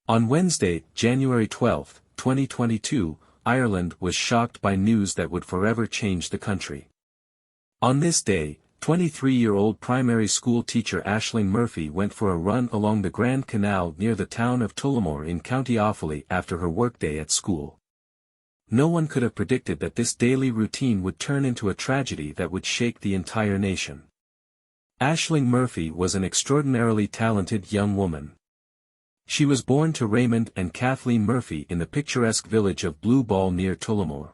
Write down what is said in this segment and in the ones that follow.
On Wednesday, January 12, 2022, Ireland was shocked by news that would forever change the country. On this day, 23-year-old primary school teacher Ashling Murphy went for a run along the Grand Canal near the town of Tullamore in County Offaly after her workday at school. No one could have predicted that this daily routine would turn into a tragedy that would shake the entire nation. Ashling Murphy was an extraordinarily talented young woman. She was born to Raymond and Kathleen Murphy in the picturesque village of Blue Ball near Tullamore.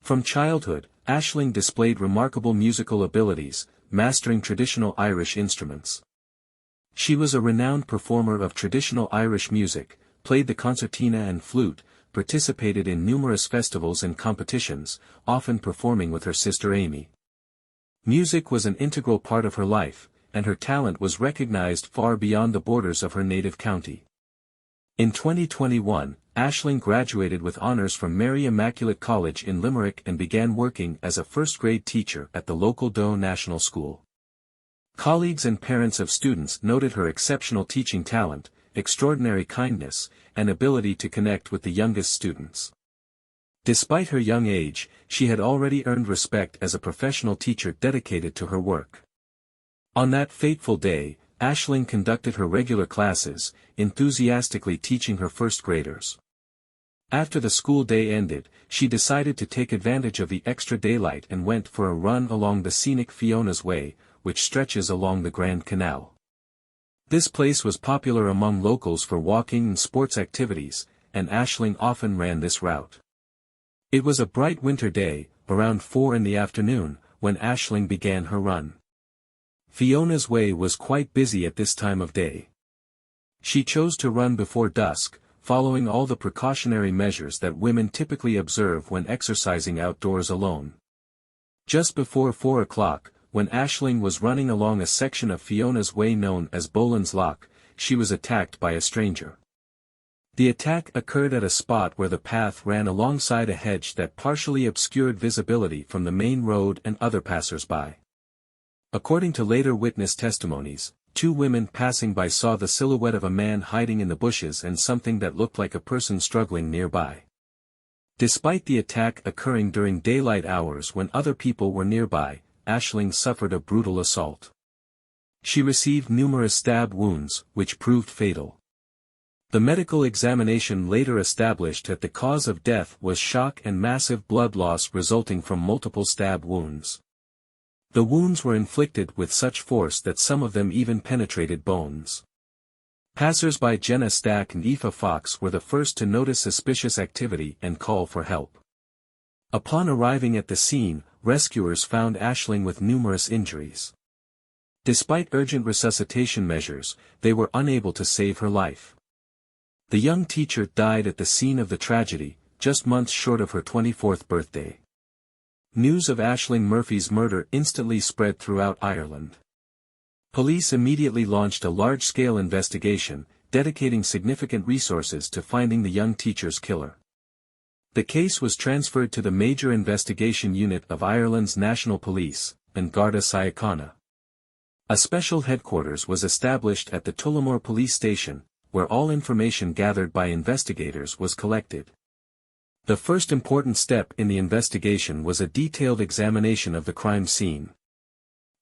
From childhood, Ashling displayed remarkable musical abilities, mastering traditional Irish instruments. She was a renowned performer of traditional Irish music, played the concertina and flute, participated in numerous festivals and competitions, often performing with her sister Amy. Music was an integral part of her life, and her talent was recognized far beyond the borders of her native county. In 2021, Ashling graduated with honors from Mary Immaculate College in Limerick and began working as a first-grade teacher at the local Doe National School. Colleagues and parents of students noted her exceptional teaching talent, extraordinary kindness, and ability to connect with the youngest students. Despite her young age, she had already earned respect as a professional teacher dedicated to her work. On that fateful day, Ashling conducted her regular classes, enthusiastically teaching her first graders. After the school day ended, she decided to take advantage of the extra daylight and went for a run along the scenic Fiona's Way, which stretches along the Grand Canal. This place was popular among locals for walking and sports activities, and Ashling often ran this route. It was a bright winter day, around 4 in the afternoon, when Ashling began her run. Fiona's Way was quite busy at this time of day. She chose to run before dusk, following all the precautionary measures that women typically observe when exercising outdoors alone. Just before 4 o'clock, when Ashling was running along a section of Fiona's Way known as Boland's Loch, she was attacked by a stranger. The attack occurred at a spot where the path ran alongside a hedge that partially obscured visibility from the main road and other passers-by. According to later witness testimonies, 2 women passing by saw the silhouette of a man hiding in the bushes and something that looked like a person struggling nearby. Despite the attack occurring during daylight hours when other people were nearby, Ashling suffered a brutal assault. She received numerous stab wounds, which proved fatal. The medical examination later established that the cause of death was shock and massive blood loss resulting from multiple stab wounds. The wounds were inflicted with such force that some of them even penetrated bones. Passers-by Jenna Stack and Aoife Fox were the first to notice suspicious activity and call for help. Upon arriving at the scene, rescuers found Ashling with numerous injuries. Despite urgent resuscitation measures, they were unable to save her life. The young teacher died at the scene of the tragedy, just months short of her 24th birthday. News of Ashling Murphy's murder instantly spread throughout Ireland. Police immediately launched a large-scale investigation, dedicating significant resources to finding the young teacher's killer. The case was transferred to the Major Investigation Unit of Ireland's National Police, and Garda Síochána. A special headquarters was established at the Tullamore Police Station, where all information gathered by investigators was collected. The first important step in the investigation was a detailed examination of the crime scene.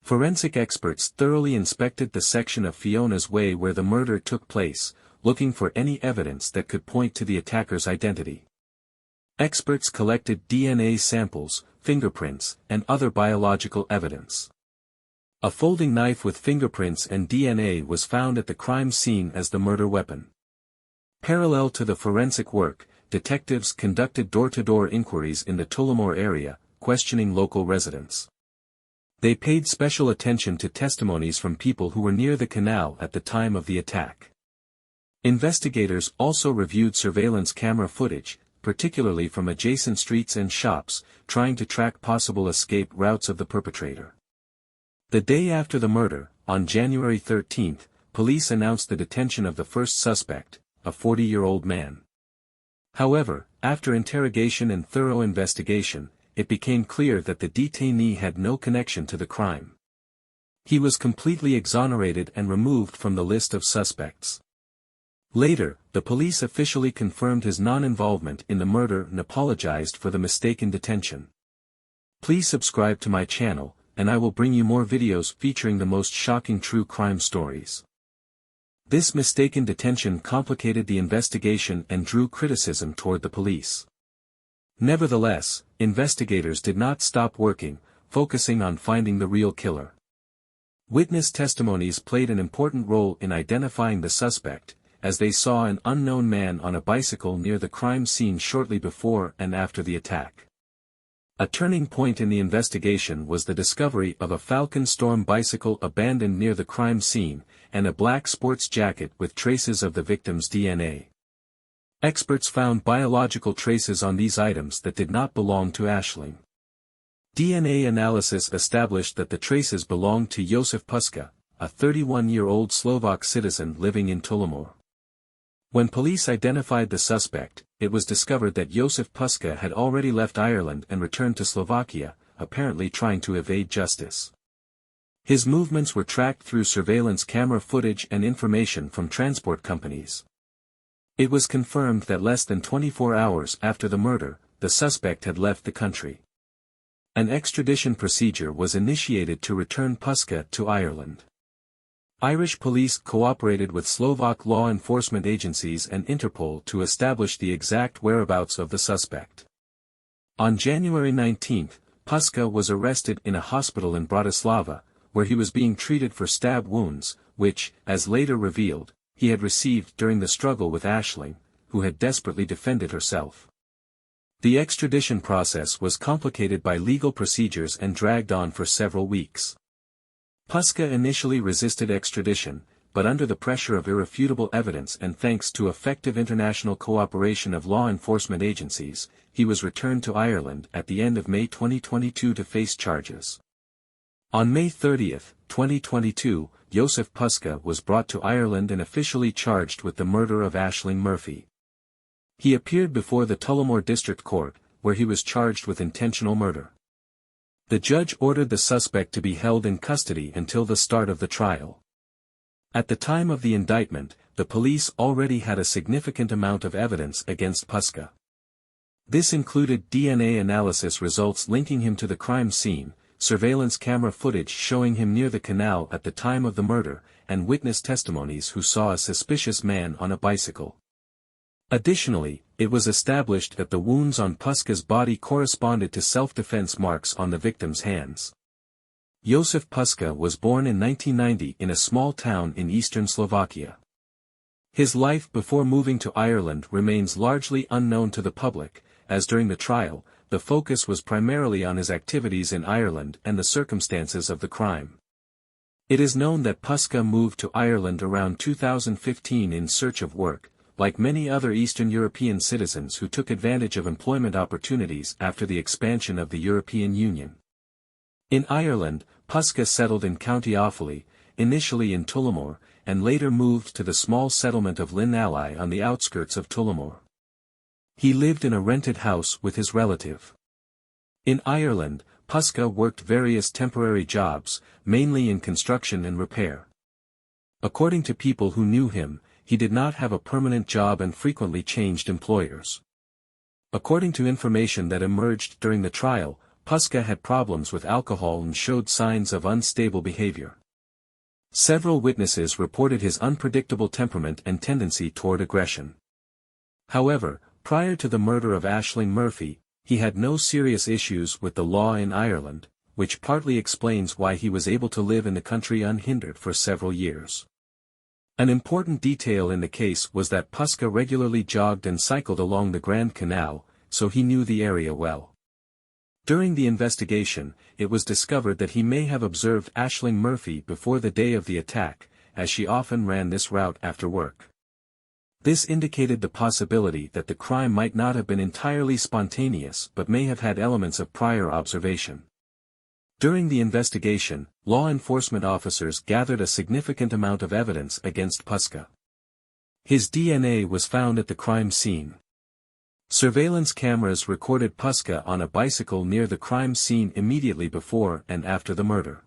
Forensic experts thoroughly inspected the section of Fiona's Way where the murder took place, looking for any evidence that could point to the attacker's identity. Experts collected DNA samples, fingerprints, and other biological evidence. A folding knife with fingerprints and DNA was found at the crime scene as the murder weapon. Parallel to the forensic work, detectives conducted door-to-door inquiries in the Tullamore area, questioning local residents. They paid special attention to testimonies from people who were near the canal at the time of the attack. Investigators also reviewed surveillance camera footage, particularly from adjacent streets and shops, trying to track possible escape routes of the perpetrator. The day after the murder, on January 13, police announced the detention of the first suspect, a 40-year-old man. However, after interrogation and thorough investigation, it became clear that the detainee had no connection to the crime. He was completely exonerated and removed from the list of suspects. Later, the police officially confirmed his non-involvement in the murder and apologized for the mistaken detention. Please subscribe to my channel, and I will bring you more videos featuring the most shocking true crime stories. This mistaken detention complicated the investigation and drew criticism toward the police. Nevertheless, investigators did not stop working, focusing on finding the real killer. Witness testimonies played an important role in identifying the suspect, as they saw an unknown man on a bicycle near the crime scene shortly before and after the attack. A turning point in the investigation was the discovery of a Falcon Storm bicycle abandoned near the crime scene, and a black sports jacket with traces of the victim's DNA. Experts found biological traces on these items that did not belong to Ashling. DNA analysis established that the traces belonged to Jozef Puska, a 31-year-old Slovak citizen living in Tulomor. When police identified the suspect, it was discovered that Jozef Puska had already left Ireland and returned to Slovakia, apparently trying to evade justice. His movements were tracked through surveillance camera footage and information from transport companies. It was confirmed that less than 24 hours after the murder, the suspect had left the country. An extradition procedure was initiated to return Puska to Ireland. Irish police cooperated with Slovak law enforcement agencies and Interpol to establish the exact whereabouts of the suspect. On January 19, Puska was arrested in a hospital in Bratislava, where he was being treated for stab wounds, which, as later revealed, he had received during the struggle with Ashling, who had desperately defended herself. The extradition process was complicated by legal procedures and dragged on for several weeks. Puska initially resisted extradition, but under the pressure of irrefutable evidence and thanks to effective international cooperation of law enforcement agencies, he was returned to Ireland at the end of May 2022 to face charges. On May 30, 2022, Jozef Puska was brought to Ireland and officially charged with the murder of Ashling Murphy. He appeared before the Tullamore District Court, where he was charged with intentional murder. The judge ordered the suspect to be held in custody until the start of the trial. At the time of the indictment, the police already had a significant amount of evidence against Puska. This included DNA analysis results linking him to the crime scene, surveillance camera footage showing him near the canal at the time of the murder, and witness testimonies who saw a suspicious man on a bicycle. Additionally, it was established that the wounds on Puska's body corresponded to self-defense marks on the victim's hands. Jozef Puska was born in 1990 in a small town in eastern Slovakia. His life before moving to Ireland remains largely unknown to the public, as during the trial, the focus was primarily on his activities in Ireland and the circumstances of the crime. It is known that Puska moved to Ireland around 2015 in search of work, like many other Eastern European citizens who took advantage of employment opportunities after the expansion of the European Union. In Ireland, Puska settled in County Offaly, initially in Tullamore, and later moved to the small settlement of Linallai on the outskirts of Tullamore. He lived in a rented house with his relative. In Ireland, Puska worked various temporary jobs, mainly in construction and repair. According to people who knew him, he did not have a permanent job and frequently changed employers. According to information that emerged during the trial, Puska had problems with alcohol and showed signs of unstable behavior. Several witnesses reported his unpredictable temperament and tendency toward aggression. However, prior to the murder of Ashling Murphy, he had no serious issues with the law in Ireland, which partly explains why he was able to live in the country unhindered for several years. An important detail in the case was that Puska regularly jogged and cycled along the Grand Canal, so he knew the area well. During the investigation, it was discovered that he may have observed Ashling Murphy before the day of the attack, as she often ran this route after work. This indicated the possibility that the crime might not have been entirely spontaneous but may have had elements of prior observation. During the investigation, law enforcement officers gathered a significant amount of evidence against Puska. His DNA was found at the crime scene. Surveillance cameras recorded Puska on a bicycle near the crime scene immediately before and after the murder.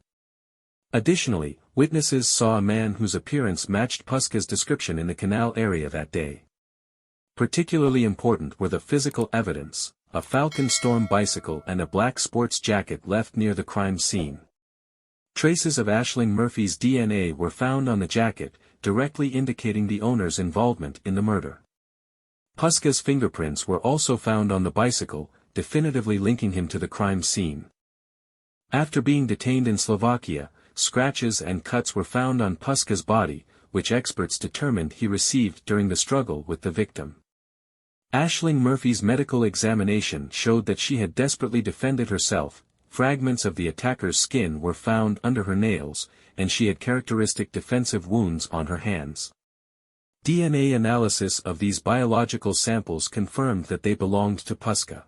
Additionally, Witnesses saw a man whose appearance matched Puska's description in the canal area that day. Particularly important were the physical evidence, a Falcon Storm bicycle and a black sports jacket left near the crime scene. Traces of Ashling Murphy's DNA were found on the jacket, directly indicating the owner's involvement in the murder. Puska's fingerprints were also found on the bicycle, definitively linking him to the crime scene. After being detained in Slovakia, scratches and cuts were found on Puska's body, which experts determined he received during the struggle with the victim. Ashling Murphy's medical examination showed that she had desperately defended herself. Fragments of the attacker's skin were found under her nails, and she had characteristic defensive wounds on her hands. DNA analysis of these biological samples confirmed that they belonged to Puska.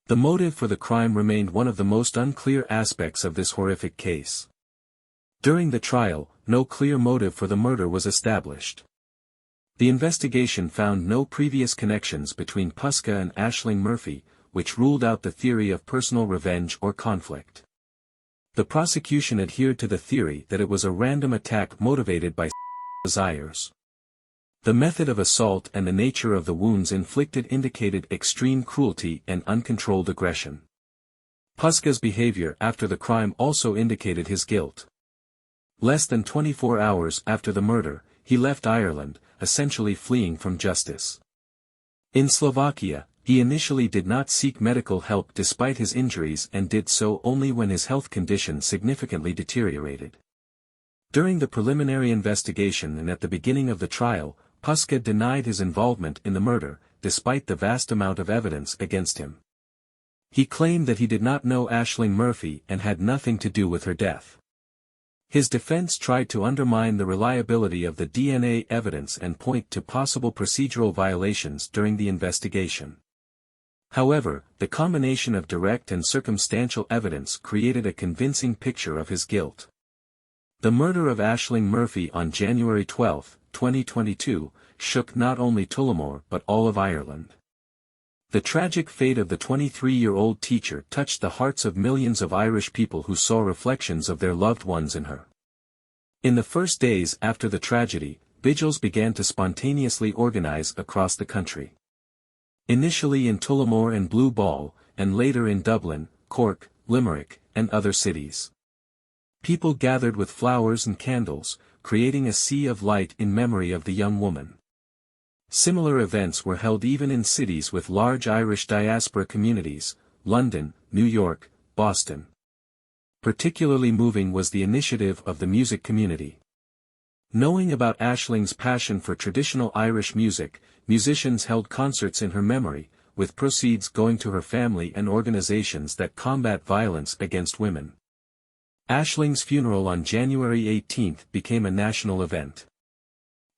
The motive for the crime remained one of the most unclear aspects of this horrific case. During the trial, no clear motive for the murder was established. The investigation found no previous connections between Puska and Ashling Murphy, which ruled out the theory of personal revenge or conflict. The prosecution adhered to the theory that it was a random attack motivated by desires. The method of assault and the nature of the wounds inflicted indicated extreme cruelty and uncontrolled aggression. Puska's behavior after the crime also indicated his guilt. Less than 24 hours after the murder, he left Ireland, essentially fleeing from justice. In Slovakia, he initially did not seek medical help despite his injuries and did so only when his health condition significantly deteriorated. During the preliminary investigation and at the beginning of the trial, Puska denied his involvement in the murder, despite the vast amount of evidence against him. He claimed that he did not know Ashling Murphy and had nothing to do with her death. His defense tried to undermine the reliability of the DNA evidence and point to possible procedural violations during the investigation. However, the combination of direct and circumstantial evidence created a convincing picture of his guilt. The murder of Ashling Murphy on January 12, 2022, shook not only Tullamore but all of Ireland. The tragic fate of the 23-year-old teacher touched the hearts of millions of Irish people who saw reflections of their loved ones in her. In the first days after the tragedy, vigils began to spontaneously organize across the country. Initially in Tullamore and Blue Ball, and later in Dublin, Cork, Limerick, and other cities. People gathered with flowers and candles, creating a sea of light in memory of the young woman. Similar events were held even in cities with large Irish diaspora communities, London, New York, Boston. Particularly moving was the initiative of the music community. Knowing about Ashling's passion for traditional Irish music, musicians held concerts in her memory, with proceeds going to her family and organizations that combat violence against women. Ashling's funeral on January 18 became a national event.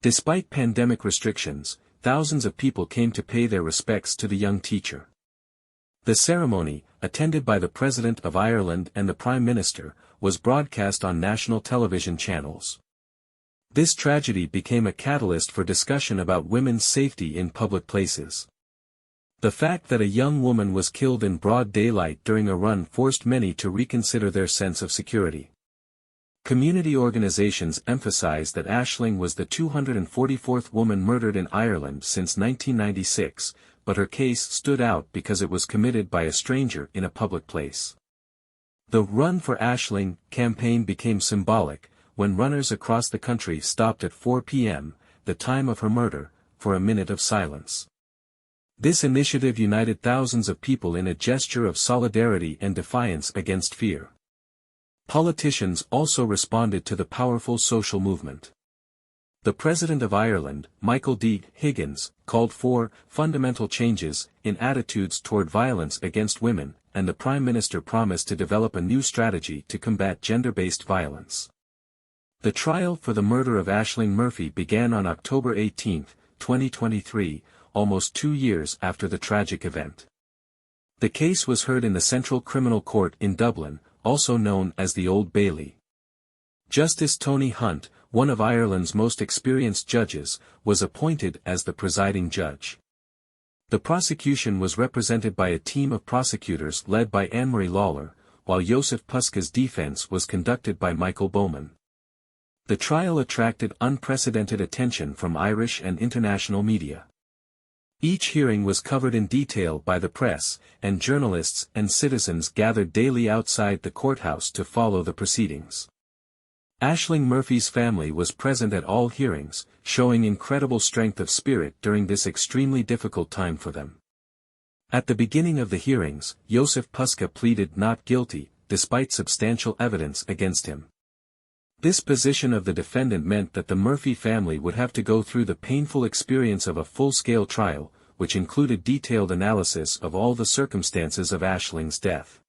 Despite pandemic restrictions, thousands of people came to pay their respects to the young teacher. The ceremony, attended by the President of Ireland and the Prime Minister, was broadcast on national television channels. This tragedy became a catalyst for discussion about women's safety in public places. The fact that a young woman was killed in broad daylight during a run forced many to reconsider their sense of security. Community organizations emphasized that Ashling was the 244th woman murdered in Ireland since 1996, but her case stood out because it was committed by a stranger in a public place. The Run for Ashling campaign became symbolic, when runners across the country stopped at 4 p.m., the time of her murder, for a minute of silence. This initiative united thousands of people in a gesture of solidarity and defiance against fear. Politicians also responded to the powerful social movement. The President of Ireland, Michael D. Higgins, called for fundamental changes in attitudes toward violence against women, and the Prime Minister promised to develop a new strategy to combat gender-based violence. The trial for the murder of Ashling Murphy began on October 18, 2023, almost 2 years after the tragic event. The case was heard in the Central Criminal Court in Dublin, also known as the Old Bailey. Justice Tony Hunt, one of Ireland's most experienced judges, was appointed as the presiding judge. The prosecution was represented by a team of prosecutors led by Anne-Marie Lawler, while Jozef Puska's defense was conducted by Michael Bowman. The trial attracted unprecedented attention from Irish and international media. Each hearing was covered in detail by the press, and journalists and citizens gathered daily outside the courthouse to follow the proceedings. Ashling Murphy's family was present at all hearings, showing incredible strength of spirit during this extremely difficult time for them. At the beginning of the hearings, Jozef Puska pleaded not guilty, despite substantial evidence against him. This position of the defendant meant that the Murphy family would have to go through the painful experience of a full-scale trial, which included detailed analysis of all the circumstances of Ashling's death.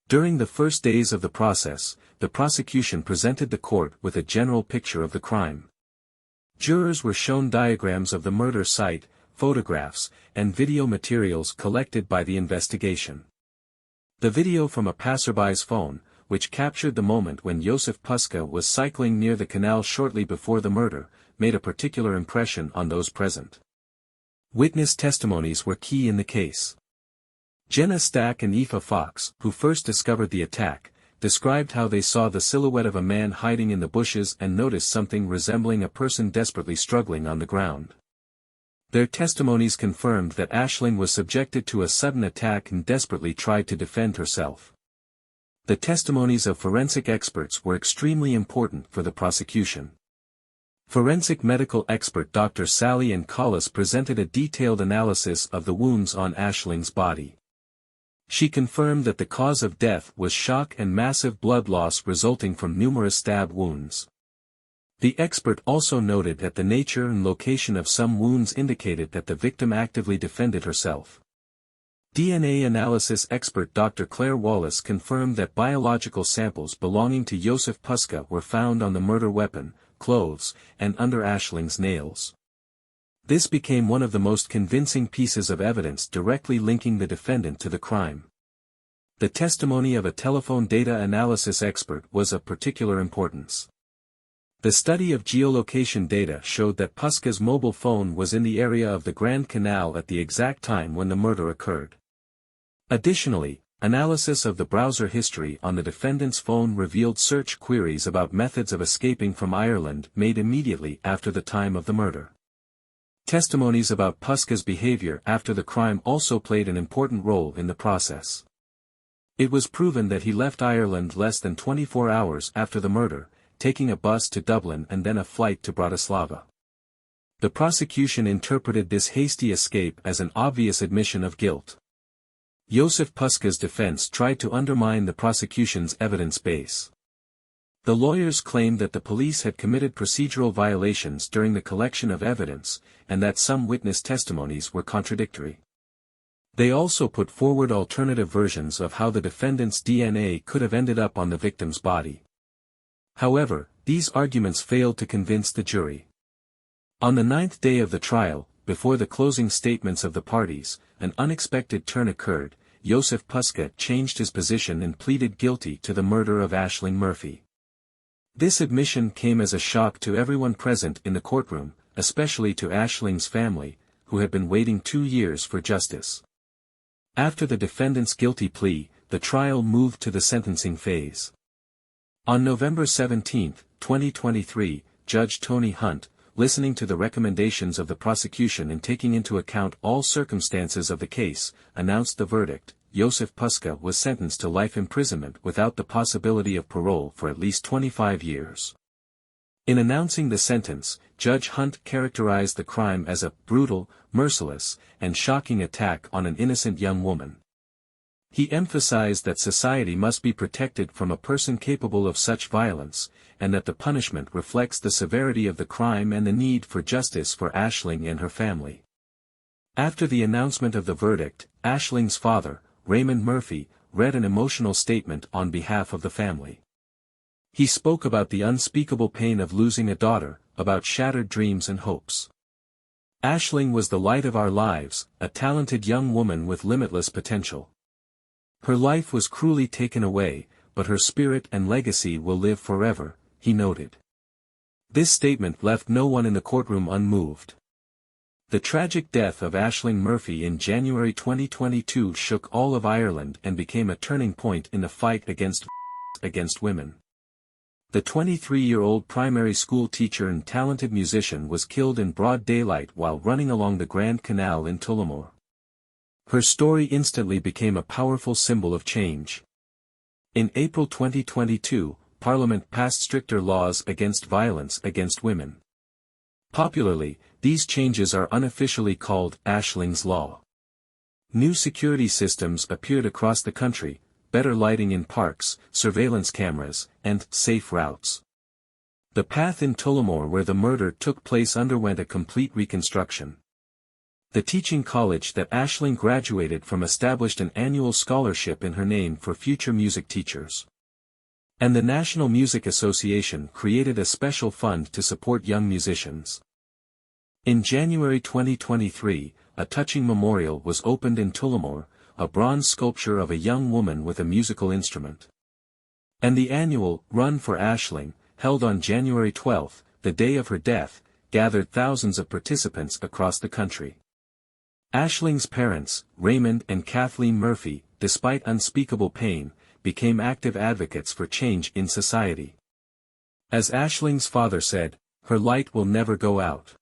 During the first days of the process, the prosecution presented the court with a general picture of the crime. Jurors were shown diagrams of the murder site, photographs, and video materials collected by the investigation. The video from a passerby's phone, which captured the moment when Jozef Puska was cycling near the canal shortly before the murder, made a particular impression on those present. Witness testimonies were key in the case. Jenna Stack and Aoife Fox, who first discovered the attack, described how they saw the silhouette of a man hiding in the bushes and noticed something resembling a person desperately struggling on the ground. Their testimonies confirmed that Ashling was subjected to a sudden attack and desperately tried to defend herself. The testimonies of forensic experts were extremely important for the prosecution. Forensic medical expert Dr. Sally Ann Collis presented a detailed analysis of the wounds on Ashling's body. She confirmed that the cause of death was shock and massive blood loss resulting from numerous stab wounds. The expert also noted that the nature and location of some wounds indicated that the victim actively defended herself. DNA analysis expert Dr. Claire Wallace confirmed that biological samples belonging to Jozef Puska were found on the murder weapon, clothes, and under Ashling's nails. This became one of the most convincing pieces of evidence directly linking the defendant to the crime. The testimony of a telephone data analysis expert was of particular importance. The study of geolocation data showed that Puska's mobile phone was in the area of the Grand Canal at the exact time when the murder occurred. Additionally, analysis of the browser history on the defendant's phone revealed search queries about methods of escaping from Ireland made immediately after the time of the murder. Testimonies about Puska's behavior after the crime also played an important role in the process. It was proven that he left Ireland less than 24 hours after the murder, taking a bus to Dublin and then a flight to Bratislava. The prosecution interpreted this hasty escape as an obvious admission of guilt. Jozef Puska's defense tried to undermine the prosecution's evidence base. The lawyers claimed that the police had committed procedural violations during the collection of evidence, and that some witness testimonies were contradictory. They also put forward alternative versions of how the defendant's DNA could have ended up on the victim's body. However, these arguments failed to convince the jury. On the 9th day of the trial, before the closing statements of the parties, an unexpected turn occurred. Jozef Puska changed his position and pleaded guilty to the murder of Ashling Murphy. This admission came as a shock to everyone present in the courtroom, especially to Ashling's family, who had been waiting 2 years for justice. After the defendant's guilty plea, the trial moved to the sentencing phase. On November 17, 2023, Judge Tony Hunt, listening to the recommendations of the prosecution and taking into account all circumstances of the case, announced the verdict. Jozef Puska was sentenced to life imprisonment without the possibility of parole for at least 25 years. In announcing the sentence, Judge Hunt characterized the crime as a brutal, merciless, and shocking attack on an innocent young woman. He emphasized that society must be protected from a person capable of such violence, and that the punishment reflects the severity of the crime and the need for justice for Ashling and her family. After the announcement of the verdict, Ashling's father, Raymond Murphy, read an emotional statement on behalf of the family. He spoke about the unspeakable pain of losing a daughter, about shattered dreams and hopes. Ashling was the light of our lives, a talented young woman with limitless potential. Her life was cruelly taken away, but her spirit and legacy will live forever, he noted. This statement left no one in the courtroom unmoved. The tragic death of Ashling Murphy in January 2022 shook all of Ireland and became a turning point in the fight against women. The 23-year-old primary school teacher and talented musician was killed in broad daylight while running along the Grand Canal in Tullamore. Her story instantly became a powerful symbol of change. In April 2022, Parliament passed stricter laws against violence against women. Popularly, these changes are unofficially called Ashling's Law. New security systems appeared across the country, better lighting in parks, surveillance cameras, and safe routes. The path in Tullamore where the murder took place underwent a complete reconstruction. The teaching college that Ashling graduated from established an annual scholarship in her name for future music teachers. And the National Music Association created a special fund to support young musicians. In January 2023, a touching memorial was opened in Tullamore, a bronze sculpture of a young woman with a musical instrument. And the annual Run for Ashling, held on January 12, the day of her death, gathered thousands of participants across the country. Ashling's parents, Raymond and Kathleen Murphy, despite unspeakable pain, became active advocates for change in society. As Ashling's father said, her light will never go out.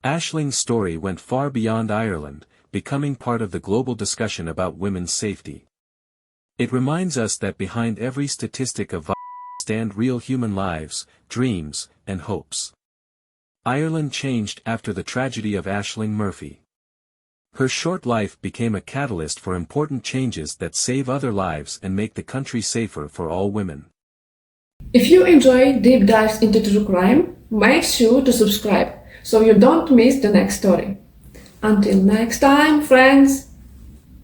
Ashling's story went far beyond Ireland, becoming part of the global discussion about women's safety. It reminds us that behind every statistic of violence stand real human lives, dreams, and hopes. Ireland changed after the tragedy of Ashling Murphy. Her short life became a catalyst for important changes that save other lives and make the country safer for all women. If you enjoy deep dives into true crime, make sure to subscribe so you don't miss the next story. Until next time, friends!